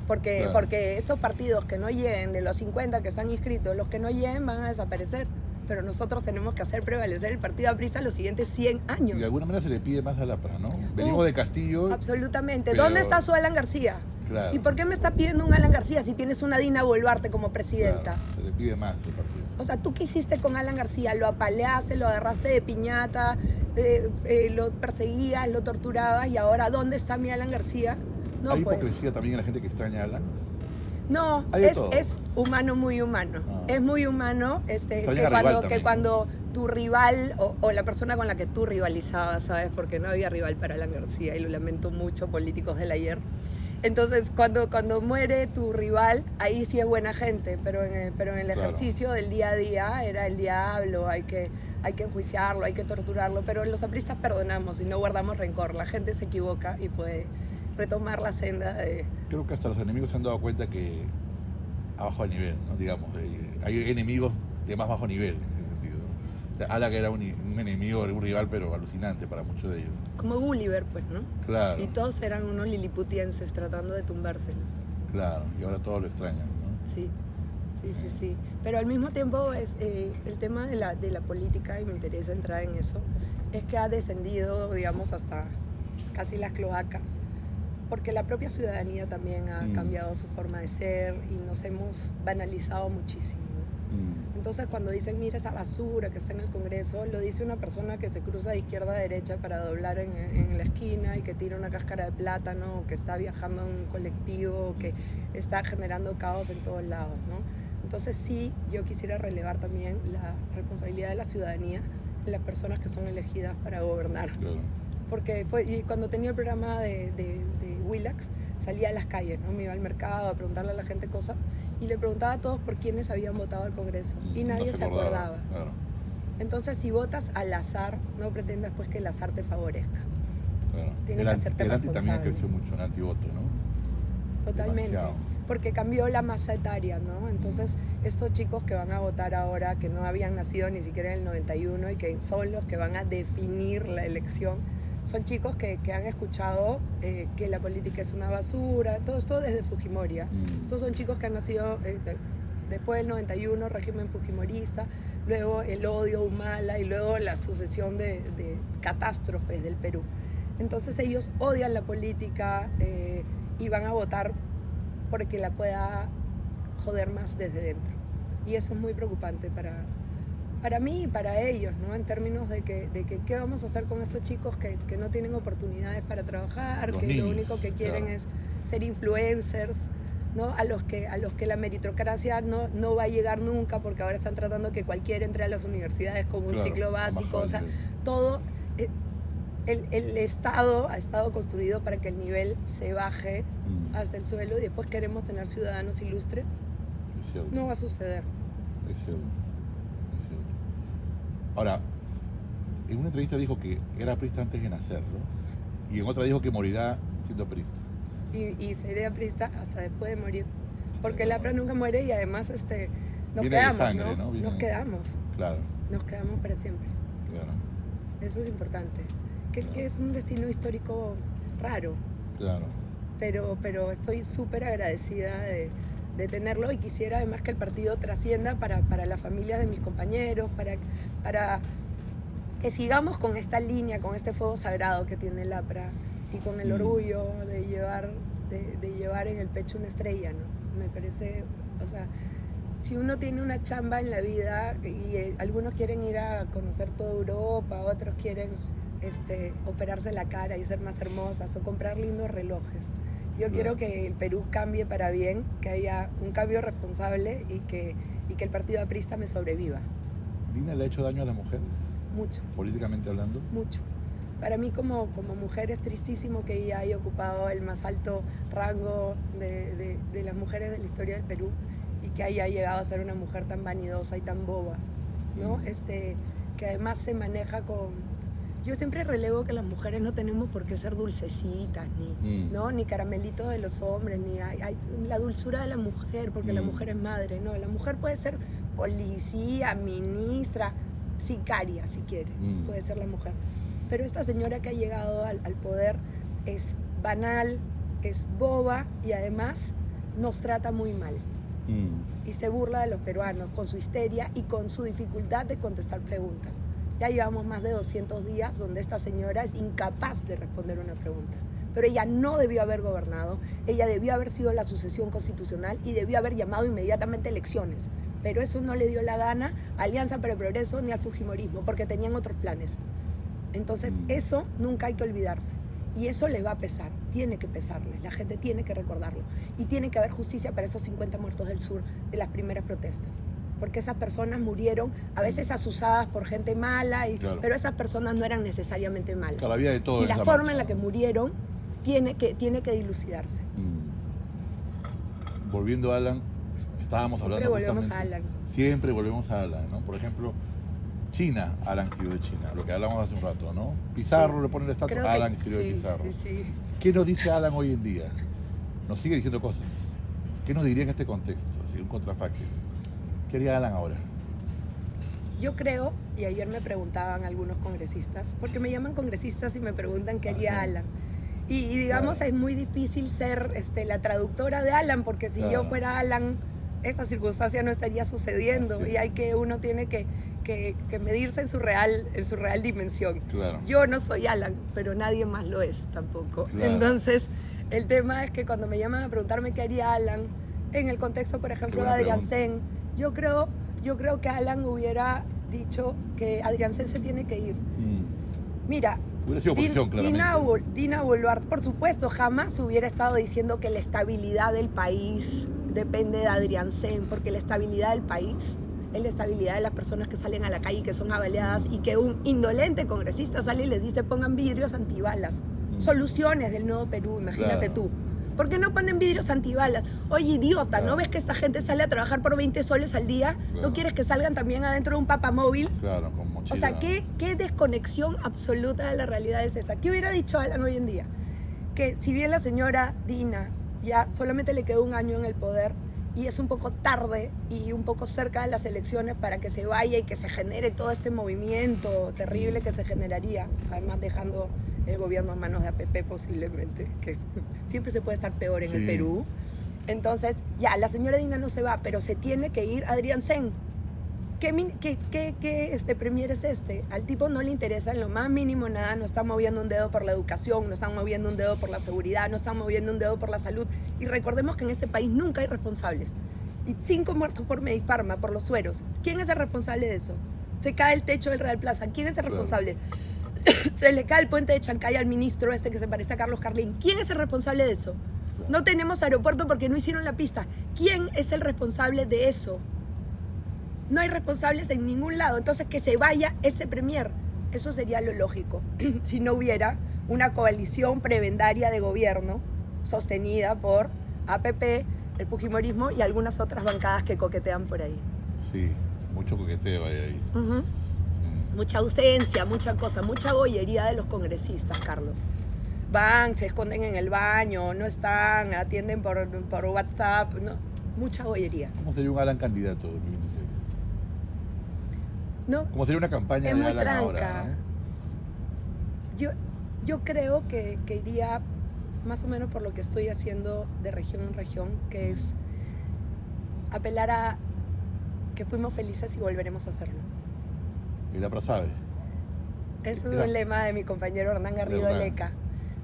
porque estos partidos que no lleguen, de los 50 que están inscritos, los que no lleguen van a desaparecer, pero nosotros tenemos que hacer prevalecer el partido aprista los siguientes 100 años. Y de alguna manera se le pide más a la APRA, ¿no? Venimos de Castillo. Absolutamente. Pero... ¿Dónde está su Alan García? Claro. ¿Y por qué me está pidiendo un Alan García si tienes una Dina Boluarte como presidenta? Claro, se le pide más del partido. O sea, ¿tú qué hiciste con Alan García? Lo apaleaste, lo agarraste de piñata, lo perseguías, lo torturabas y ahora ¿dónde está mi Alan García? No, ¿Hay pues. hipocresía también en la gente que extraña a Alan? No, es humano, muy humano. Es muy humano que cuando tu rival o la persona con la que tú rivalizabas, ¿sabes? Porque no había rival para Alan García y lo lamento mucho, políticos del ayer. Entonces, cuando muere tu rival, ahí sí es buena gente, pero en el ejercicio del día a día era el diablo, hay que enjuiciarlo, hay que torturarlo, pero los apristas perdonamos y no guardamos rencor. La gente se equivoca y puede retomar la senda de... Creo que hasta los enemigos se han dado cuenta que ha bajado el nivel, ¿no? Digamos, hay enemigos de más bajo nivel en ese sentido. O sea, Alan era un enemigo, un rival, pero alucinante para muchos de ellos. Como Gulliver, pues, ¿no? Claro. Y todos eran unos liliputienses tratando de tumbarse. Claro, y ahora todos lo extrañan, ¿no? Sí. Pero al mismo tiempo es el tema de la política, y me interesa entrar en eso, es que ha descendido, digamos, hasta casi las cloacas, porque la propia ciudadanía también ha cambiado su forma de ser y nos hemos banalizado muchísimo. Entonces cuando dicen, mira esa basura que está en el Congreso, lo dice una persona que se cruza de izquierda a derecha para doblar en la esquina y que tira una cáscara de plátano, que está viajando en un colectivo, que está generando caos en todos lados, ¿no? Entonces sí, yo quisiera relevar también la responsabilidad de la ciudadanía en las personas que son elegidas para gobernar. Claro. Porque y cuando tenía el programa de Willax, salía a las calles, ¿no? Me iba al mercado a preguntarle a la gente cosas y le preguntaba a todos por quiénes habían votado al Congreso y nadie se acordaba. Claro. Entonces, si votas al azar, no pretendas pues que el azar te favorezca. Claro. Tienes que hacerte el anti responsable. también creció mucho, el antivoto, ¿no? Totalmente. Demasiado. Porque cambió la masa etaria, ¿no? Entonces, estos chicos que van a votar ahora, que no habían nacido ni siquiera en el 91 y que son los que van a definir la elección, son chicos que han escuchado que la política es una basura, todo esto desde Fujimori. Estos son chicos que han nacido después del 91, régimen fujimorista, luego el odio Humala y luego la sucesión de catástrofes del Perú. Entonces ellos odian la política y van a votar porque la pueda joder más desde dentro. Y eso es muy preocupante para mí y para ellos, ¿no? En términos de que qué vamos a hacer con estos chicos que no tienen oportunidades para trabajar, Los que niños, lo único que quieren es ser influencers, ¿no? A los que la meritocracia no va a llegar nunca, porque ahora están tratando que cualquiera entre a las universidades con un ciclo básico, o sea, todo el Estado ha estado construido para que el nivel se baje hasta el suelo y después queremos tener ciudadanos ilustres. No va a suceder. Es cierto. Ahora, en una entrevista dijo que era aprista antes de nacer, ¿no? Y en otra dijo que morirá siendo aprista. Y sería aprista hasta después de morir. Porque el APRA nunca muere y además nos viene quedamos, de sangre, ¿no? Viene... Nos quedamos. Claro. Nos quedamos para siempre. Claro. Eso es importante. Que es un destino histórico raro. Claro. Pero estoy súper agradecida de tenerlo y quisiera además que el partido trascienda para las familias de mis compañeros, para que sigamos con esta línea, con este fuego sagrado que tiene el APRA y con el orgullo de llevar en el pecho una estrella, ¿no? Me parece, o sea, si uno tiene una chamba en la vida y algunos quieren ir a conocer toda Europa, otros quieren operarse la cara y ser más hermosas o comprar lindos relojes. Yo quiero que el Perú cambie para bien, que haya un cambio responsable y que el partido aprista me sobreviva. ¿Dina le ha hecho daño a las mujeres? Mucho. Políticamente hablando. Mucho. Para mí como mujer es tristísimo que ella haya ocupado el más alto rango de las mujeres de la historia del Perú y que haya llegado a ser una mujer tan vanidosa y tan boba, ¿no? Que además se maneja con... Yo siempre relevo que las mujeres no tenemos por qué ser dulcecitas, ¿no? Ni caramelitos de los hombres, ni hay la dulzura de la mujer, porque la mujer es madre, ¿no? La mujer puede ser policía, ministra, sicaria, si quiere, puede ser la mujer. Pero esta señora que ha llegado al poder es banal, es boba y además nos trata muy mal. Y se burla de los peruanos con su histeria y con su dificultad de contestar preguntas. Ya llevamos más de 200 días donde esta señora es incapaz de responder una pregunta. Pero ella no debió haber gobernado, ella debió haber sido la sucesión constitucional y debió haber llamado inmediatamente elecciones. Pero eso no le dio la gana a Alianza para el Progreso ni al fujimorismo, porque tenían otros planes. Entonces eso nunca hay que olvidarse. Y eso les va a pesar, tiene que pesarles, la gente tiene que recordarlo. Y tiene que haber justicia para esos 50 muertos del sur de las primeras protestas. Porque esas personas murieron, a veces asusadas por gente mala, pero esas personas no eran necesariamente malas. La vida de todos. Y la forma en la que murieron tiene que dilucidarse. Volviendo a Alan, estábamos hablando Siempre volvemos Siempre volvemos a Alan. a Alan, ¿no? Por ejemplo, China, Alan escribió de China, lo que hablamos hace un rato, ¿no? Pizarro le pone el estatua, Alan escribió de Pizarro. Sí. ¿Qué nos dice Alan hoy en día? Nos sigue diciendo cosas. ¿Qué nos diría en este contexto? Así, un contrafacto. ¿Qué haría Alan ahora? Yo creo, y ayer me preguntaban algunos congresistas, porque me llaman congresistas y me preguntan qué haría Alan. Y digamos, es muy difícil ser la traductora de Alan, porque si yo fuera Alan, esa circunstancia no estaría sucediendo. Y uno tiene que medirse en su real dimensión. Claro. Yo no soy Alan, pero nadie más lo es tampoco. Claro. Entonces, el tema es que cuando me llaman a preguntarme qué haría Alan, en el contexto, por ejemplo, de Adrián Sen, yo creo que Alan hubiera dicho que Adrián Sen se tiene que ir. Mira, hubiera sido oposición, claramente. Dina Boluarte, por supuesto, jamás hubiera estado diciendo que la estabilidad del país depende de Adrián Sen, porque la estabilidad del país es la estabilidad de las personas que salen a la calle y que son avaliadas y que un indolente congresista sale y les dice pongan vidrios antibalas. Soluciones del nuevo Perú, imagínate tú. ¿Por qué no ponen vidrios antibalas? Oye, idiota, ¿no ves que esta gente sale a trabajar por 20 soles al día? ¿No quieres que salgan también adentro de un papamóvil? Claro, con mochila. O sea, ¿qué desconexión absoluta de la realidad es esa? ¿Qué hubiera dicho Alan hoy en día? Que si bien la señora Dina ya solamente le quedó un año en el poder y es un poco tarde y un poco cerca de las elecciones para que se vaya y que se genere todo este movimiento terrible que se generaría, además dejando el gobierno a manos de APP posiblemente, que siempre se puede estar peor en el Perú. Entonces, ya, la señora Dina no se va, pero se tiene que ir Adrián Sen. ¿Qué premier es este? Al tipo no le interesa en lo más mínimo nada, no está moviendo un dedo por la educación, no está moviendo un dedo por la seguridad, no está moviendo un dedo por la salud. Y recordemos que en este país nunca hay responsables. Y 5 muertos por Medifarma, por los sueros. ¿Quién es el responsable de eso? Se cae el techo del Real Plaza. ¿Quién es el responsable? Se le cae el puente de Chancay al ministro que se parece a Carlos Carlín. ¿Quién es el responsable de eso? No tenemos aeropuerto porque no hicieron la pista. ¿Quién es el responsable de eso? No hay responsables en ningún lado. Entonces que se vaya ese premier. Eso sería lo lógico. Si no hubiera una coalición prebendaria de gobierno sostenida por APP, el fujimorismo y algunas otras bancadas que coquetean por ahí. Sí, mucho coqueteo hay ahí. Mucha ausencia, mucha cosa, mucha bollería de los congresistas, Carlos. Van, se esconden en el baño, no están, atienden por WhatsApp, ¿no? Mucha bollería. ¿Cómo sería un Alan candidato en 2026? No. ¿Cómo sería una campaña de Alan ahora? ¿No? Yo creo que iría más o menos por lo que estoy haciendo de región en región, que es apelar a que fuimos felices y volveremos a hacerlo. ¿Y la APRA sabe? Eso es un lema de mi compañero Hernán Garrido Leca.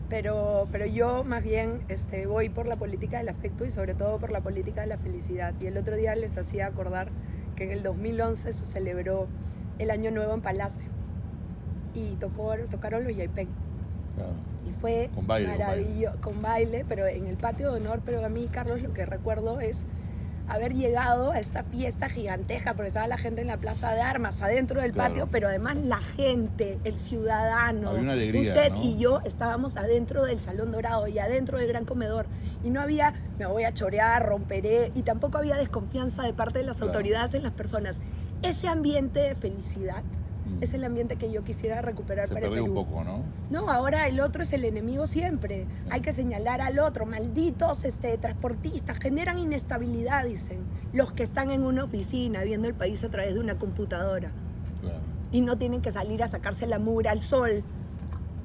Pero yo más bien voy por la política del afecto y sobre todo por la política de la felicidad. Y el otro día les hacía acordar que en el 2011 se celebró el Año Nuevo en Palacio y tocaron los Yaipén. Claro. Y fue maravilloso, con baile, pero en el patio de honor. Pero a mí, Carlos, lo que recuerdo es haber llegado a esta fiesta gigantesca, porque estaba la gente en la Plaza de Armas, adentro del patio, pero además la gente, el ciudadano, había una alegría, usted, ¿no? y yo estábamos adentro del Salón Dorado y adentro del Gran Comedor. Y no había, me voy a chorear, romperé, y tampoco había desconfianza de parte de las autoridades en las personas. Ese ambiente de felicidad es el ambiente que yo quisiera recuperar para el Perú. Se perdió un poco, ¿no? No, ahora el otro es el enemigo siempre. Hay que señalar al otro. Malditos transportistas, generan inestabilidad, dicen. Los que están en una oficina viendo el país a través de una computadora. Claro. Y no tienen que salir a sacarse la mugre al sol,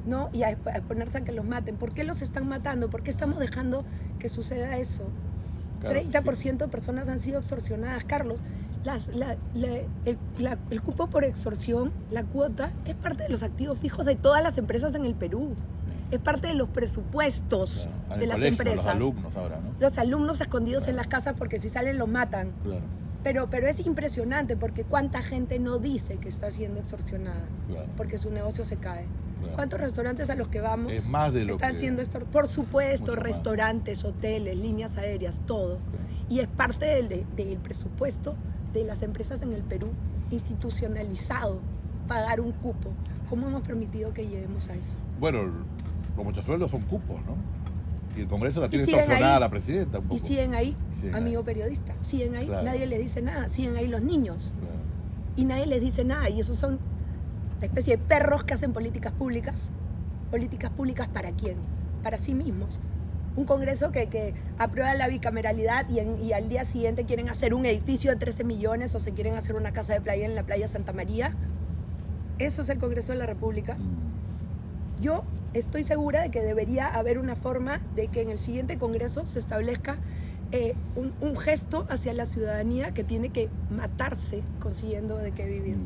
¿no? Y a exponerse a que los maten. ¿Por qué los están matando? ¿Por qué estamos dejando que suceda eso? Claro, 30% de personas han sido extorsionadas, Carlos. El cupo por extorsión, la cuota, es parte de los activos fijos de todas las empresas en el Perú. Sí. Es parte de los presupuestos de las empresas. Los alumnos ahora, ¿no? Los alumnos escondidos en las casas porque si salen los matan. Claro. Pero es impresionante porque cuánta gente no dice que está siendo extorsionada. Claro. Porque su negocio se cae. Claro. ¿Cuántos restaurantes a los que vamos es más de lo están siendo extorsionados? Por supuesto, restaurantes, hoteles, líneas aéreas, todo. Claro. Y es parte del presupuesto de las empresas en el Perú, institucionalizado, pagar un cupo. ¿Cómo hemos permitido que lleguemos a eso? Bueno, los muchos sueldos son cupos, ¿no? Y el Congreso la tiene extorsionada a la presidenta un poco. Y siguen ahí, amigo periodista, siguen ahí, claro. Nadie les dice nada, siguen ahí los niños. Claro. Y nadie les dice nada, y esos son la especie de perros que hacen políticas públicas. ¿Políticas públicas para quién? Para sí mismos. Un Congreso que aprueba la bicameralidad y al día siguiente quieren hacer un edificio de 13 millones o se quieren hacer una casa de playa en la playa Santa María. ¿Eso es el Congreso de la República? Yo estoy segura de que debería haber una forma de que en el siguiente Congreso se establezca un gesto hacia la ciudadanía que tiene que matarse consiguiendo de qué vivir.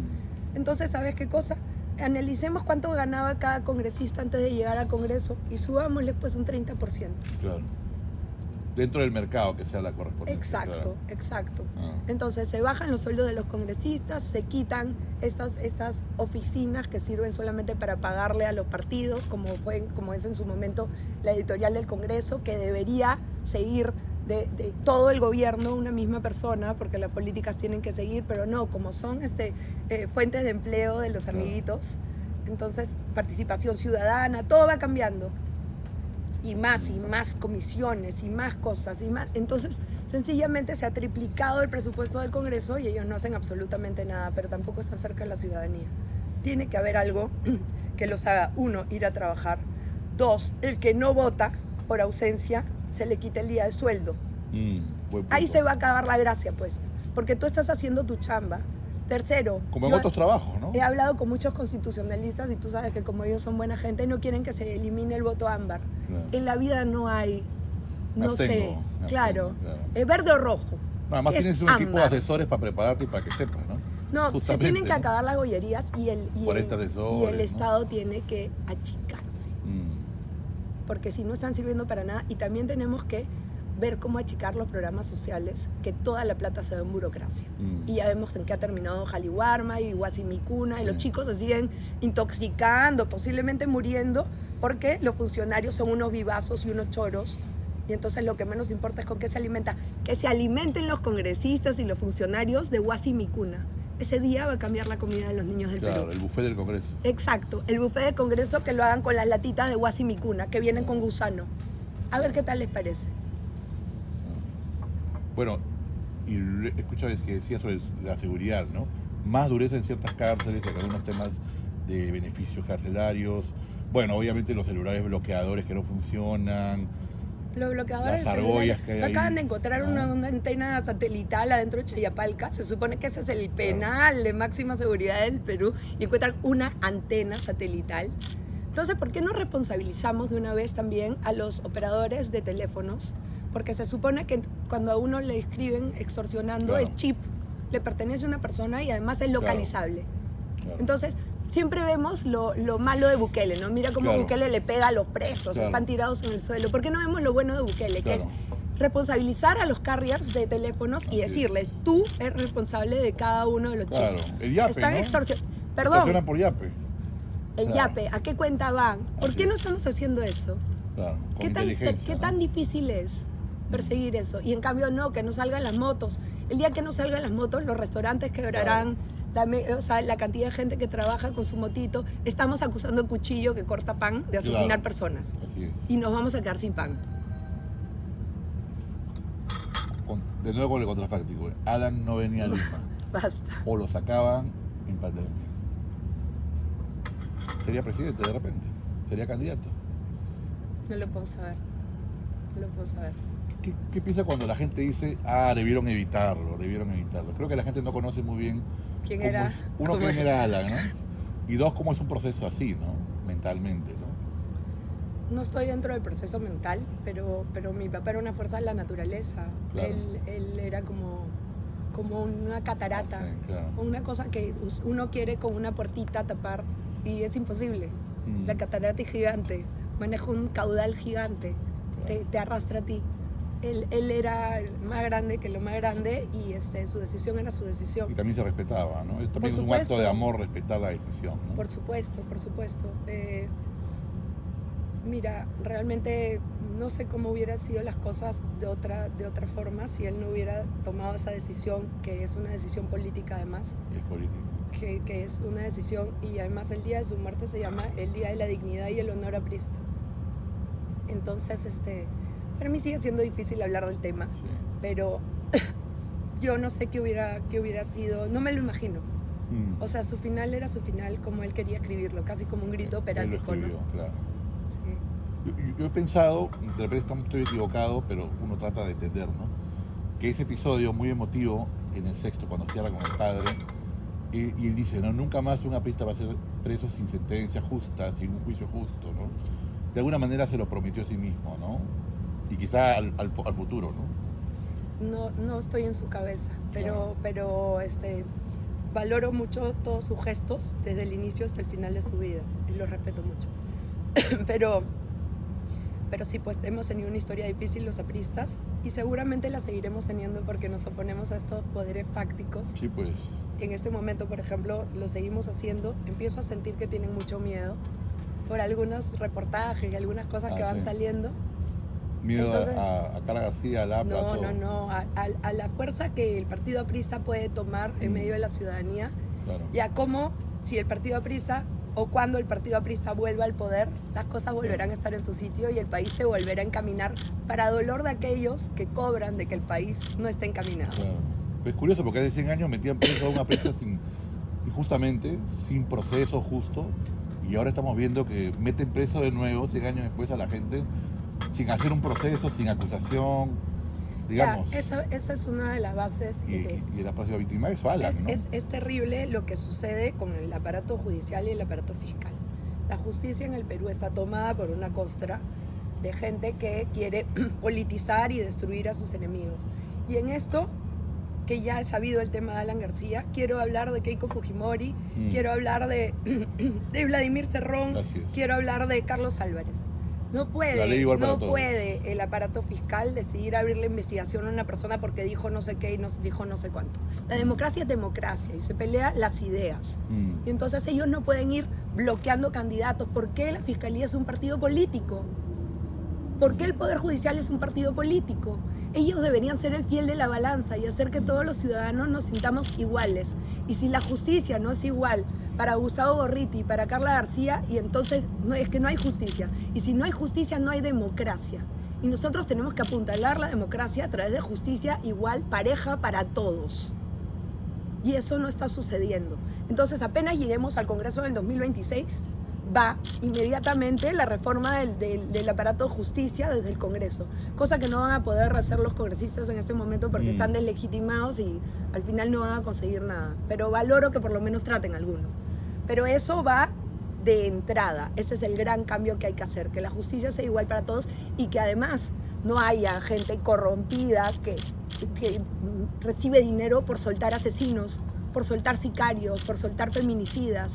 Entonces, ¿sabes qué cosa? Analicemos cuánto ganaba cada congresista antes de llegar al Congreso y subámosle pues un 30%. Claro. Dentro del mercado que sea la correspondiente. Exacto, claro. Exacto. Entonces se bajan los sueldos de los congresistas, se quitan estas oficinas que sirven solamente para pagarle a los partidos, como es en su momento la editorial del Congreso, que debería seguir de todo el gobierno una misma persona, porque las políticas tienen que seguir, pero no, como son fuentes de empleo de los amiguitos, entonces participación ciudadana, todo va cambiando. Y más comisiones, y más cosas, y más. Entonces, sencillamente se ha triplicado el presupuesto del Congreso y ellos no hacen absolutamente nada, pero tampoco están cerca de la ciudadanía. Tiene que haber algo que los haga, uno, ir a trabajar, dos, el que no vota por ausencia, se le quita el día de sueldo. Ahí se va a acabar la gracia, pues, porque tú estás haciendo tu chamba. Tercero, como en otros trabajos, ¿no? He hablado con muchos constitucionalistas y tú sabes que como ellos son buena gente, no quieren que se elimine el voto ámbar. Claro. En la vida no hay, claro, es verde o rojo. No, además tienes un equipo de asesores para prepararte y para que sepas, ¿no? No, justamente, se tienen que acabar las gollerías y el Estado, ¿no? Tiene que achicarse. Porque si no están sirviendo para nada, y también tenemos que ver cómo achicar los programas sociales, que toda la plata se va en burocracia. Y ya vemos en qué ha terminado Jaliwarma y Guasimicuna, y los chicos se siguen intoxicando, posiblemente muriendo, porque los funcionarios son unos vivazos y unos choros, y entonces lo que menos importa es con qué se alimenta. Que se alimenten los congresistas y los funcionarios de Guasimicuna. Ese día va a cambiar la comida de los niños del Perú. Claro, el buffet del Congreso. Exacto, el buffet del Congreso, que lo hagan con las latitas de Guasimicuna, que vienen con gusano. A ver qué tal les parece. Bueno, y escuchabas que decías sobre la seguridad, ¿no? Más dureza en ciertas cárceles, en algunos temas de beneficios carcelarios. Bueno, obviamente los celulares bloqueadores que no funcionan. Los bloqueadores las argollas que hay ahí. Acaban de encontrar una antena satelital adentro de Chayapalca. Se supone que ese es el penal de máxima seguridad del Perú. Y encuentran una antena satelital. Entonces, ¿por qué no responsabilizamos de una vez también a los operadores de teléfonos? Porque se supone que cuando a uno le escriben extorsionando, el chip le pertenece a una persona y además es localizable. Claro. Entonces, siempre vemos lo malo de Bukele, ¿no? Mira cómo Claro. Bukele le pega a los presos, Claro. están tirados en el suelo. ¿Por qué no vemos lo bueno de Bukele? Que es Claro. responsabilizar a los carriers de teléfonos y Así decirles, es. tú eres responsable de cada uno de los Claro. chips. El yape, Están ¿no? Perdón, Extorsionan por yape. el Claro. yape, ¿a qué cuenta van? ¿Por Así qué no es. estamos haciendo eso? Claro. Con ¿Qué tan inteligencia, ¿no? difícil es perseguir eso? Y en cambio no, que no salgan las motos. El día que no salgan las motos, los restaurantes quebrarán. O sea, la cantidad de gente que trabaja con su motito. Estamos acusando el cuchillo que corta pan de asesinar Claro. personas. Así es. Y nos vamos a quedar sin pan. De nuevo con el contrafáctico. Alan no venía a Lima. Basta. O lo sacaban en pandemia. Sería presidente de repente. Sería candidato. No lo puedo saber. No lo puedo saber. ¿Qué piensa cuando la gente dice, debieron evitarlo, debieron evitarlo? Creo que la gente no conoce muy bien ¿Quién cómo era? es- uno, ¿Cómo quién era? era Alan, ¿no? Y dos, cómo es un proceso así, ¿no? Mentalmente, ¿no? No estoy dentro del proceso mental, pero mi papá era una fuerza de la naturaleza. Claro. Él era como una catarata. Sí, claro. Una cosa que uno quiere con una puertita tapar y es imposible. Mm. La catarata es gigante, maneja un caudal gigante, Claro. te arrastra a ti. Él era más grande que lo más grande y su decisión era su Y decisión. también se respetaba, ¿no? También Por es un supuesto. acto de amor respetar la decisión, ¿no? Por supuesto, por supuesto. Mira, realmente no sé cómo hubieran sido las cosas de otra forma si él no hubiera tomado esa decisión, que es una decisión política además. Es político. Que es una decisión, y además el día de su muerte se llama el Día de la Dignidad y el Honor aprista. Entonces, para mí sigue siendo difícil hablar del tema, Sí. pero yo no sé qué hubiera sido, no me lo imagino. Mm. O sea, su final era su final como él quería escribirlo, casi como un grito operático, Él lo ¿no? escribió, claro. Sí. Yo he pensado, de repente estoy equivocado, pero uno trata de entender, ¿no? Que ese episodio muy emotivo en el sexto, cuando cierra con el padre, y él dice, no, nunca más un aprista va a ser preso sin sentencia justa, sin un juicio justo, ¿no? De alguna manera se lo prometió a sí mismo, ¿no? Y quizá al futuro, ¿no? No estoy en su cabeza, Claro. pero valoro mucho todos sus gestos desde el inicio hasta el final de su vida y los respeto mucho. pero sí, pues hemos tenido una historia difícil los apristas y seguramente la seguiremos teniendo porque nos oponemos a estos poderes fácticos. Sí, pues. En este momento, por ejemplo, lo seguimos haciendo. Empiezo a sentir que tienen mucho miedo por algunos reportajes y algunas cosas que van Sí. saliendo. Miedo Entonces- a Carla García, a Lapa, a No, todo. no, a la fuerza que el partido aprista puede tomar en medio de la ciudadanía Claro. y a cómo, si el partido aprista o cuando el partido aprista vuelva al poder, las cosas volverán a estar en su sitio y el país se volverá a encaminar para dolor de aquellos que cobran de que el país no esté encaminado. Claro. Pero es curioso porque hace 100 años metían preso a un aprista injustamente, sin proceso justo, y ahora estamos viendo que meten preso de nuevo 100 años después a la gente sin hacer un proceso, sin acusación, digamos. Ya, esa es una de las bases. Y la próxima víctima es Alan, ¿no? Es terrible lo que sucede con el aparato judicial y el aparato fiscal. La justicia en el Perú está tomada por una costra de gente que quiere politizar y destruir a sus enemigos. Y en esto, que ya he sabido el tema de Alan García, quiero hablar de Keiko Fujimori, quiero hablar de Vladimir Cerrón, Así es. quiero hablar de Carlos Álvarez. No La ley puede, igual para no todos. puede el aparato fiscal decidir abrir la investigación a una persona porque dijo no sé qué y dijo no sé cuánto. La democracia es democracia y se pelea las ideas. Y entonces ellos no pueden ir bloqueando candidatos. ¿Por qué la fiscalía es un partido político? ¿Por qué el Poder Judicial es un partido político? Ellos deberían ser el fiel de la balanza y hacer que todos los ciudadanos nos sintamos iguales. Y si la justicia no es igual para Gustavo Gorriti y para Carla García, y entonces es que no hay justicia. Y si no hay justicia, no hay democracia. Y nosotros tenemos que apuntalar la democracia a través de justicia igual, pareja para todos. Y eso no está sucediendo. Entonces, apenas lleguemos al Congreso del 2026, va inmediatamente la reforma del aparato de justicia desde el Congreso, cosa que no van a poder hacer los congresistas en este momento porque están deslegitimados y al final no van a conseguir nada. Pero valoro que por lo menos traten algunos. Pero eso va de entrada. Ese es el gran cambio que hay que hacer, que la justicia sea igual para todos y que además no haya gente corrompida que recibe dinero por soltar asesinos, por soltar sicarios, por soltar feminicidas.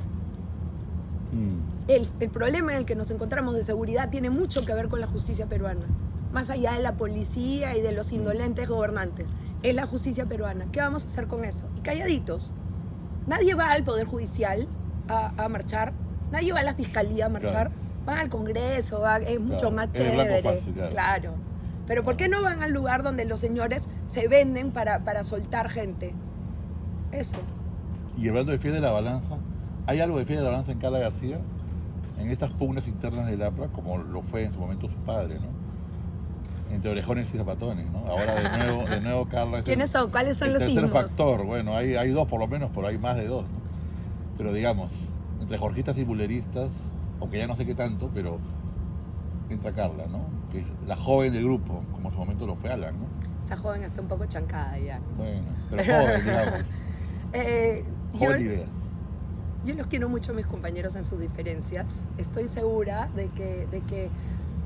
el problema en el que nos encontramos de seguridad tiene mucho que ver con la justicia peruana, más allá de la policía y de los indolentes gobernantes. Es la justicia peruana. ¿Qué vamos a hacer con eso? Y calladitos. Nadie va al Poder Judicial a marchar, nadie va a la Fiscalía a marchar, Claro. van al Congreso, es mucho Claro. más Es el blanco chévere. fácil, claro. Claro. Pero ¿por qué no van al lugar donde los señores se venden para soltar gente? Eso. Y hablando de Fiel de la Balanza, ¿hay algo de Fiel de la Balanza en Carla García? En estas pugnas internas del APRA, como lo fue en su momento su padre, ¿no? Entre orejones y zapatones, ¿no? Ahora de nuevo Carla es ¿Quiénes son? ¿Cuáles son el los tercer signos? factor. Bueno, hay dos por lo menos, pero hay más de dos, ¿no? Pero digamos, entre jorgistas y buleristas, aunque ya no sé qué tanto, pero entra Carla, ¿no? Que es la joven del grupo, como en su momento lo fue Alan, ¿no? Esta joven está un poco chancada ya. Bueno, pero joven, digamos. Yo, Joven ideas. yo los quiero mucho a mis compañeros en sus diferencias. Estoy segura de que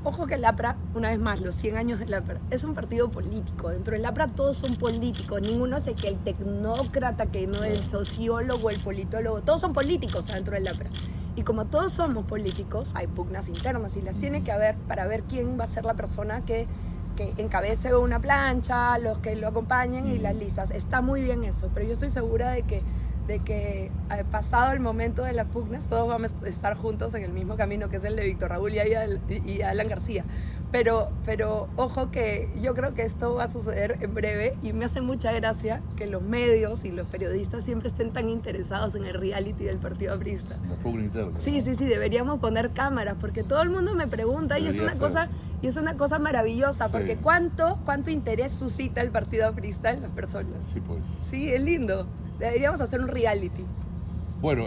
ojo que el APRA, una vez más, los 100 años del APRA, es un partido político. Dentro del APRA todos son políticos. Ninguno es de que el tecnócrata, que no el sociólogo, el politólogo. Todos son políticos dentro del APRA. Y como todos somos políticos, hay pugnas internas y las tiene que haber para ver quién va a ser la persona que encabece una plancha, los que lo acompañen y las listas. Está muy bien eso, pero yo estoy segura de que pasado el momento de las pugnas todos vamos a estar juntos en el mismo camino, que es el de Víctor Raúl y Alan García. Pero ojo que yo creo que esto va a suceder en breve y me hace mucha gracia que los medios y los periodistas siempre estén tan interesados en el reality del Partido Aprista. La pugna interna. Sí, deberíamos poner cámaras porque todo el mundo me pregunta y es una cosa maravillosa, Sí. porque cuánto interés suscita el Partido Aprista en las personas. Sí, pues. Sí, es lindo. Deberíamos hacer un reality. Bueno,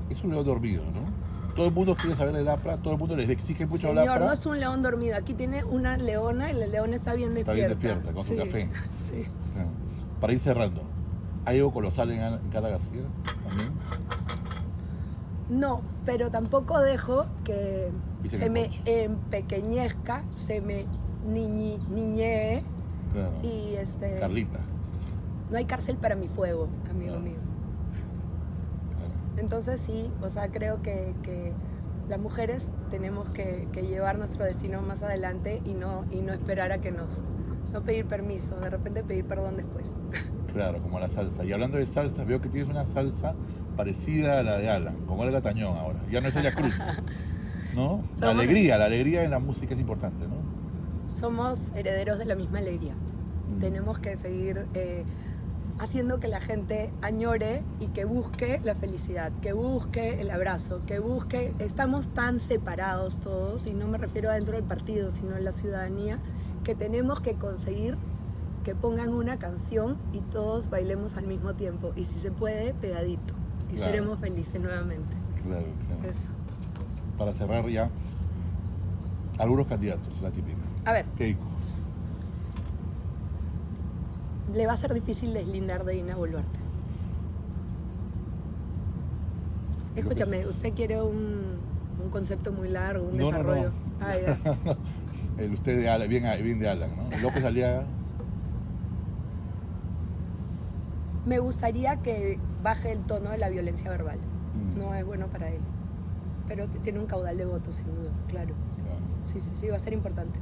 es un león dormido, ¿no? Todo el mundo quiere saber del APRA, todo el mundo les exige mucho al Señor, APRA. no es un león dormido. Aquí tiene una leona y la leona está bien Está despierta. bien despierta, con su café. Sí. Para ir cerrando, ¿hay algo colosal en Carla García también? No, pero tampoco dejo que Dicen se el me poncho. empequeñezca, se me niñee Claro. y Carlita. no hay cárcel para mi fuego, amigo Claro. mío. Claro. Entonces sí, o sea, creo que las mujeres tenemos que llevar nuestro destino más adelante y no esperar a que no pedir permiso, de repente pedir perdón después. Claro, como la salsa. Y hablando de salsa, veo que tienes una salsa parecida a la de Alan, como Olga Tañón ahora. Ya no es Celia Cruz, ¿no? La alegría en la música es importante, ¿no? Somos herederos de la misma alegría. Tenemos que seguir haciendo que la gente añore y que busque la felicidad, que busque el abrazo, que busque... Estamos tan separados todos, y no me refiero adentro del partido, sino en la ciudadanía, que tenemos que conseguir que pongan una canción y todos bailemos al mismo tiempo. Y si se puede, pegadito. Y Claro. seremos felices nuevamente. Claro, claro. Eso. Para cerrar ya, algunos candidatos, la típica. A ver, Keiko. le va a ser difícil deslindar de Dina Boluarte. Escúchame, ¿usted quiere un concepto muy largo, un desarrollo? No. Ah, ya. El usted de Alan, bien de Alan, ¿no? López Aliaga. Me gustaría que baje el tono de la violencia verbal. Mm. No es bueno para él. Pero tiene un caudal de votos, sin duda, claro. Claro. Sí, va a ser importante.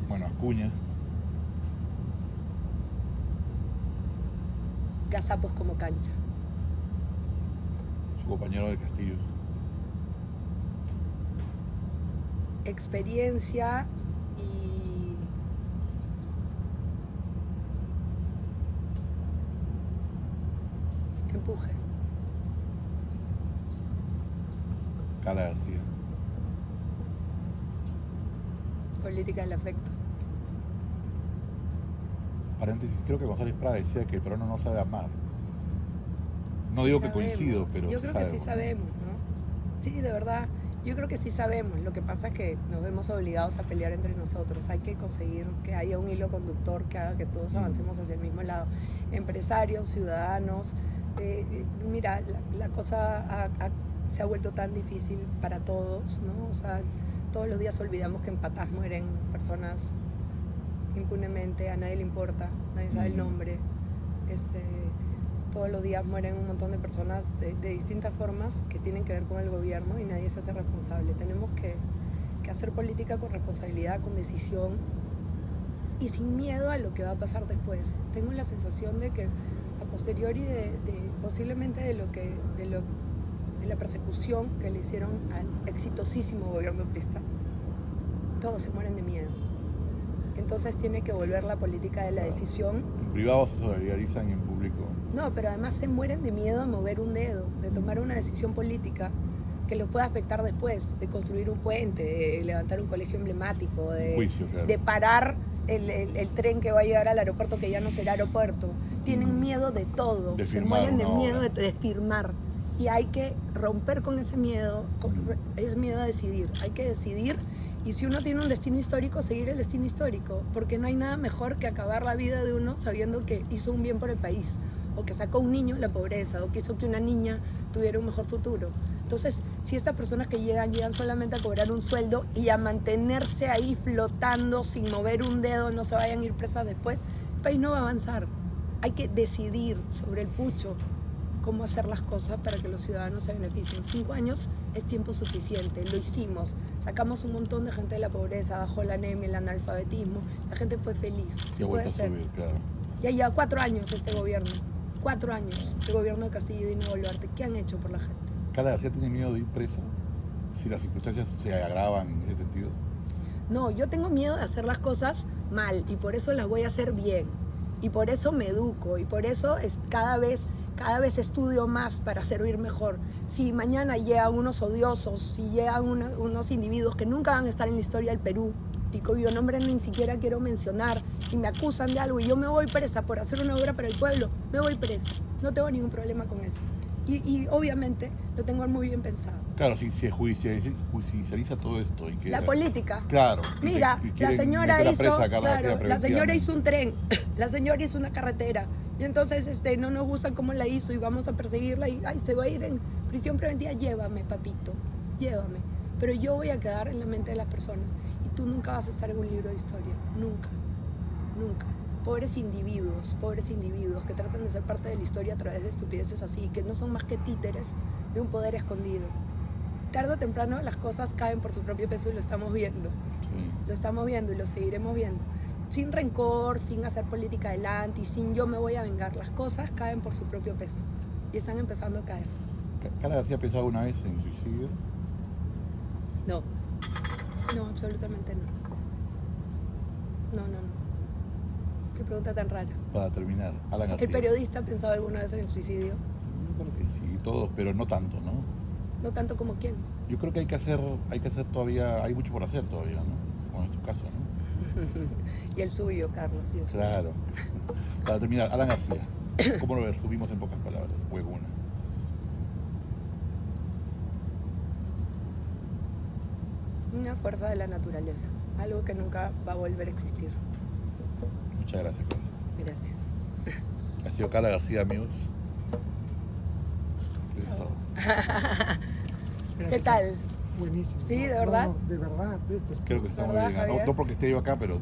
Bueno, Acuña. Gazapos como cancha. Su compañero del Castillo. Experiencia y empuje. Carla García. Política del afecto. Paréntesis, creo que González Prada decía que el peruano no sabe amar. No digo que coincido, pero yo creo que sí sabemos, ¿no? Sí, de verdad, yo creo que sí sabemos. Lo que pasa es que nos vemos obligados a pelear entre nosotros. Hay que conseguir que haya un hilo conductor que haga que todos avancemos hacia el mismo lado. Empresarios, ciudadanos. Mira, la cosa se ha vuelto tan difícil para todos, ¿no? O sea, todos los días olvidamos que en Patas mueren personas impunemente, a nadie le importa, nadie sabe el nombre. Todos los días mueren un montón de personas de distintas formas que tienen que ver con el gobierno y nadie se hace responsable. Tenemos que hacer política con responsabilidad, con decisión y sin miedo a lo que va a pasar después. Tengo la sensación de que a posteriori posiblemente de la persecución que le hicieron al exitosísimo gobierno prista, todos se mueren de miedo. Entonces tiene que volver la política de la decisión. En privado se solidarizan y en público. No, pero además se mueren de miedo a mover un dedo, de tomar una decisión política que los pueda afectar después, de construir un puente, de levantar un colegio emblemático, Juicio, claro. de parar el tren que va a llegar al aeropuerto que ya no será aeropuerto. Tienen miedo de todo, De se firmar mueren de una miedo obra. de firmar. Y hay que romper con ese miedo, es miedo a decidir. Hay que decidir y si uno tiene un destino histórico, seguir el destino histórico, porque no hay nada mejor que acabar la vida de uno sabiendo que hizo un bien por el país, o que sacó a un niño de la pobreza, o que hizo que una niña tuviera un mejor futuro. Entonces, si estas personas que llegan solamente a cobrar un sueldo y a mantenerse ahí flotando sin mover un dedo, no se vayan a ir presas después, el país no va a avanzar. Hay que decidir sobre el pucho cómo hacer las cosas para que los ciudadanos se beneficien. 5 años es tiempo suficiente, lo hicimos. Sacamos un montón de gente de la pobreza, bajó la anemia, el analfabetismo, la gente fue feliz. Se ha vuelto a subir, claro. Ya lleva 4 años este gobierno, 4 años, el gobierno de Castillo y Dina Boluarte. ¿Qué han hecho por la gente? ¿Carla García tiene miedo de ir presa? Si las circunstancias se agravan en ese sentido. No, yo tengo miedo de hacer las cosas mal y por eso las voy a hacer bien. Y por eso me educo y por eso cada vez estudio más para servir mejor. Si mañana llegan unos odiosos, si llegan unos individuos que nunca van a estar en la historia del Perú y cuyo nombre ni siquiera quiero mencionar y me acusan de algo y yo me voy presa por hacer una obra para el pueblo, me voy presa. No tengo ningún problema con eso. Y obviamente lo tengo muy bien pensado. Claro, si se judicializa todo esto y que La política. Claro. Mira, y la quieren señora meter a hizo, presa a Carla claro, García la señora preventivamente. hizo un tren, la señora hizo una carretera y entonces no nos gusta cómo la hizo y vamos a perseguirla y se va a ir en prisión preventiva. Llévame, papito, llévame. Pero yo voy a quedar en la mente de las personas y tú nunca vas a estar en un libro de historia, nunca, nunca. Pobres individuos que tratan de ser parte de la historia a través de estupideces así, que no son más que títeres de un poder escondido. Tarde o temprano las cosas caen por su propio peso y lo estamos viendo. Sí. Lo estamos viendo y lo seguiremos viendo. Sin rencor, sin hacer política adelante y sin yo me voy a vengar. Las cosas caen por su propio peso y están empezando a caer. ¿Carla García ha pensado alguna vez en suicidio? No, absolutamente no. No. Qué pregunta tan rara. Para terminar, Alan García. ¿El periodista ha pensado alguna vez en el suicidio? Yo creo que sí, todos, pero no tanto, ¿no? No tanto como quién. Yo creo que hay que hacer todavía, hay mucho por hacer todavía, ¿no? Como en tu caso, ¿no? Y el suyo, Carlos. Y el suyo. Claro. Para terminar, Alan García, ¿cómo lo resumimos en pocas palabras? Huevona. Una fuerza de la naturaleza, algo que nunca va a volver a existir. Muchas gracias, Carla. Gracias. Ha sido Carla García, amigos. Eso es todo. ¿Qué tal? Buenísimo. Sí, ¿de verdad? No, de verdad. Creo que estamos ¿Verdad, bien. No, Javier? no porque esté yo acá, pero